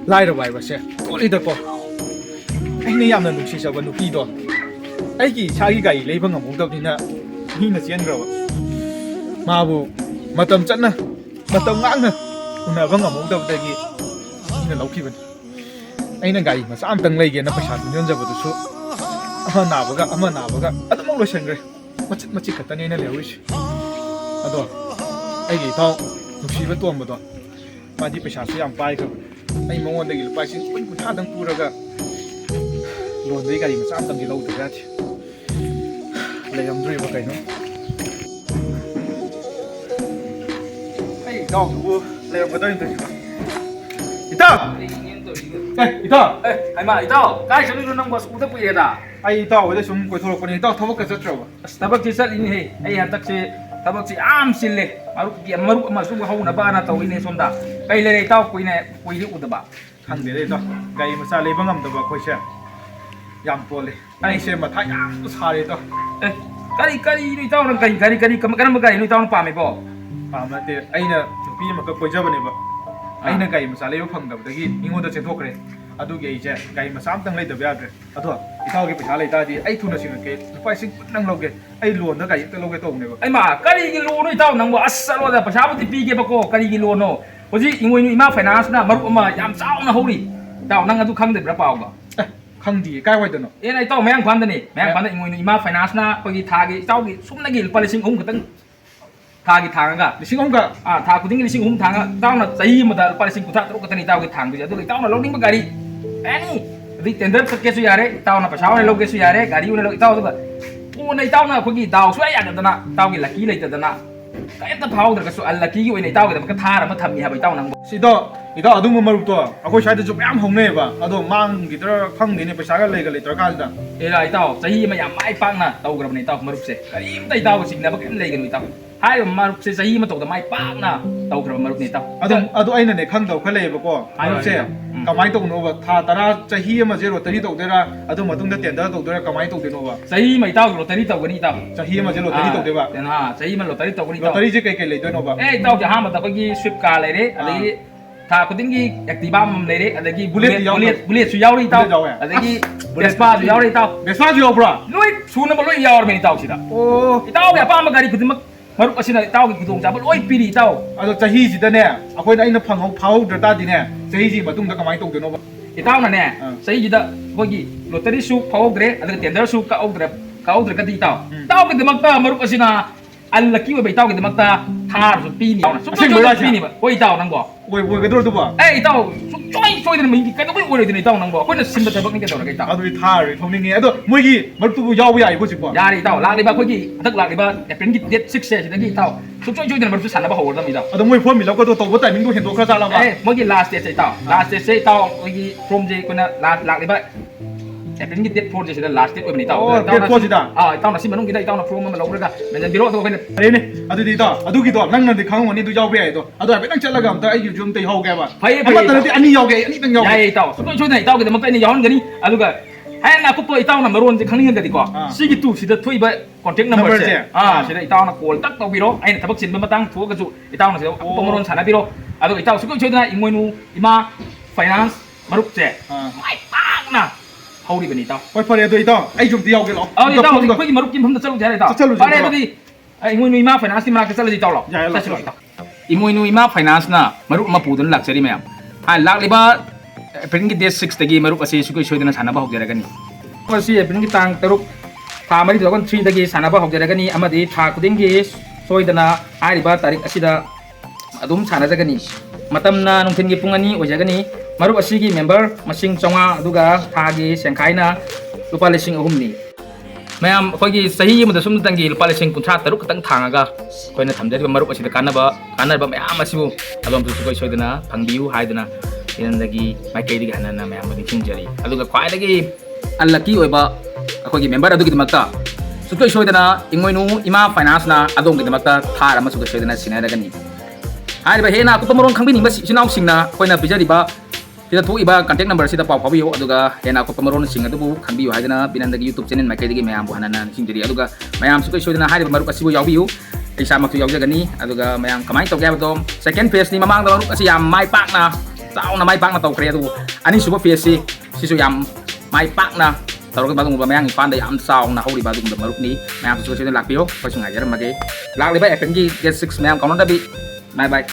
laira bai ba se toli da ko ai ne yamna nusi sa ba nupi do ai ki chagi gai leiba ngamong da dina hi na chen gra ba ma bu matam chatna matam ngang na una ba ngamong da da gi na lauki ban ai na gai ma sam tang lei ge na paisa du nyon ja ba du su ama na ba ga adam lo shen gre machit ka tani na le wi ado ai gi tao nusi ba tom ba do ma di paisa su yam pai ka ai mong da gi pa sin kun ku tha dang pu ra ga lon dei gai ma sam tang gi lo da ga thi le yam dri ba kai no ai dog bu le yam ba dai da ita ita ai ma ito kai chali no nang bas uda pu yeda ai ita wa da sum ko thoro ko ni ita thobak ka chatra ba tabak chi sal in he ai hatak se tabak si am sille maruk ma su hau na ba na taw ine somda kai le taw ko ine ko ri uda ba khang de le to gai ma sa le ba ngam da ba ko se yam to le ai se ma tha yam to sa le to kari ni taw nang kari kam kan ma kari ni taw na pa me bo pa ma te ai na pi ma ka ko ja ba ne ba ai na gai ma sa le ba phang da ba gi ingo da che thok re adu ge je gai ma sam tang le da ba ya adu ita ge pa le ta di ai thu na sing ke pa sing nang lo ge ai lon da gai ta lo ge to ne ba ai ma kari gi lo ni taw nang bo asalo da pa sa bu ti pi ge ba ko kari gi lo no hoji ingoi ni ima finance na maru ma yam chaw na hori taw nang adu khang de bra paw ba khang di kai wai da no yen ai taw mayang phan da ni mayang phan da ingoi ni ima finance na ko gi tha gi taw gi sum na gi pa le sing khutang tha gi thang ga lising om ga tha ku ding lising thang ga taw na sahi ma da pa lising ku tha tru ka tani taw gi thang gi adu taw na loading ba gari ani ri tender ke su yare taw na pasaw na lo ke su yare gari una lo taw da ku nei taw na ko gi daw su ya da na taw gi lucky le da na kai ta phau da ka su al lucky gi oi nei taw gi da ka tha ra ma tham mi ha bai taw nang si do ida adu ma maru to akoi sai da ju yam hong ne ba ado mang gi tra khang ni ne paisa ga le ga le tra ka da e lai taw sahi ma yam mai pang na taw gra nei taw marup se kai tai taw sing na ba ken le ga noi taw hai marup se sahi ma to da mai pang na taw gra marup nei taw adu aina ne khang dau kha le ba ko maru se kamai to no ba tha tara chahi ma zero tari to de ra adu matung da tender to de ra kamai to de no ba sahi mai taw lo tari taw ga ni taw chahi ma zero tari to de ba ha sahi ma lo tari taw ga ni taw tari je kai kai le de no ba e taw ja ha ma ta ko gi swift car le re ali tha ko ding gi activa mam le re adagi bullet su yaw ri taw adagi vespa su yaw ri taw besma ji obra loi su na ba loi yaw me ni taw sida o taw ya pa ma gari kudim marup asina taw gi kudong ja ba loi piri taw ado chahi ji da ne akoi na ina phang hau phau da ta di ne chahi ji matung da kamai to de no ba itaw na ne sahi ji da ko gi lottery su phau dre adaga tender su ka audre ka di taw taw gi dimak ta marup asina al laki ba taw gi dimak ta thar su pi ni su pi ni ba oi taw nang bo oi ga do ba ei taw su choi de mi ka no oi de ni taw nang bo ko na sim ba tabak ni ka taw na kai taw adu thar thong ni ado moi gi maru tu yaw ya ko chi ba ya ri taw la ri ba ko gi adak la ri ba april gi date 6 se da gi taw su choi de maru su san ba ho da mi taw ado moi phom mi lo ko to ba timing do hen do kha sa la ba mo gi last date se taw last date se taw ko gi from je ko na la ri ba april gi date 4 je se da last date oi ni taw taw na sim manung gi da taw na from ma lo ra ga men biro to ko ne are ne adu di ta adu gi to nang nang di khang wani du yaw be ai to adu ba nang chat la ga am ta ai yu jum tai ho ga ba phai ama ta ti ani yaw ge ani tang yaw ya taw su choi de taw gi da ma tai ni yaw ga ni adu ga hai na ku to taw na maron je khang ni ga di ko si gi tu si da thui ba contact number se si da taw na call tak taw biro ai na thabak sin ba matang thu ga ju taw na se ku maron sana biro adu taw su choi da ingoi nu ima finance marup se mai pang na howri bani taw oi pare do ito ai jum ti yaw ge lo taw ko gi marup kim pham da chalu ja taw pare do di ingoi nu ima finance ma ka chalu di taw lo chalu taw ingoi nu ima finance na marup ma pu dun lak chari mayam ha lak liba april gi date 6 tagi marup ase su ko shoy dana sana ba hok jara gani masi april gi tang taruk tha mari do kon 3 tagi sana ba hok jara gani amadi tha kuding gi soy dana ai riba tarik asida adum sana jagani matamna nungthin gi pungani ojagani marup asigi member masing chonga aduga tha gi sengkhaina lupa lesing ahum ni mayam khoi sahi mu da sum tangi lupa lesing kuntra taruk katang thangaga koina thamjari marup asida kanaba mayam asibu adom su ko soidana phangbiu haidana inandagi mai kai diga hanana mayam di thingjari aduga khwai dagi allaki oiba akhoi member adugi dimakta su ko soidana ingoinu ima finance na adom gi dimakta thar ama su ko soidana sinadagani hariba hena ku pamaron khangbi ni basi sinau singna koina bijariba sida thu iba contact number sida pau phabiyo aduga hena ko pamaron sing adubu khangbiyo haidana binandagi youtube channel mai kai digi mayam bu hanana singjari aduga mayam su ko soidana hariba maru asibu yawiyu isa maktu yaujagani aduga mayam kamai to gaba dom second phase ni mamang da maru asi yam mai pak na เจ้านะไม่ปักมาเตาเคลียร์ดูอันนี้ซูเปอร์เฟียซีซิสุยำไม่ปักนะตลอดกันมาตรงบะแมงฟันได้ยำซาวนะเขาdi batungมาลุกนี้แมงสุดๆจะหลักเปียวไปช่วงไหนจะมาเกะหลักเลยไปเอฟเอ็นจีเกตซิกแมงก่อนนั้นได้บีบายบาย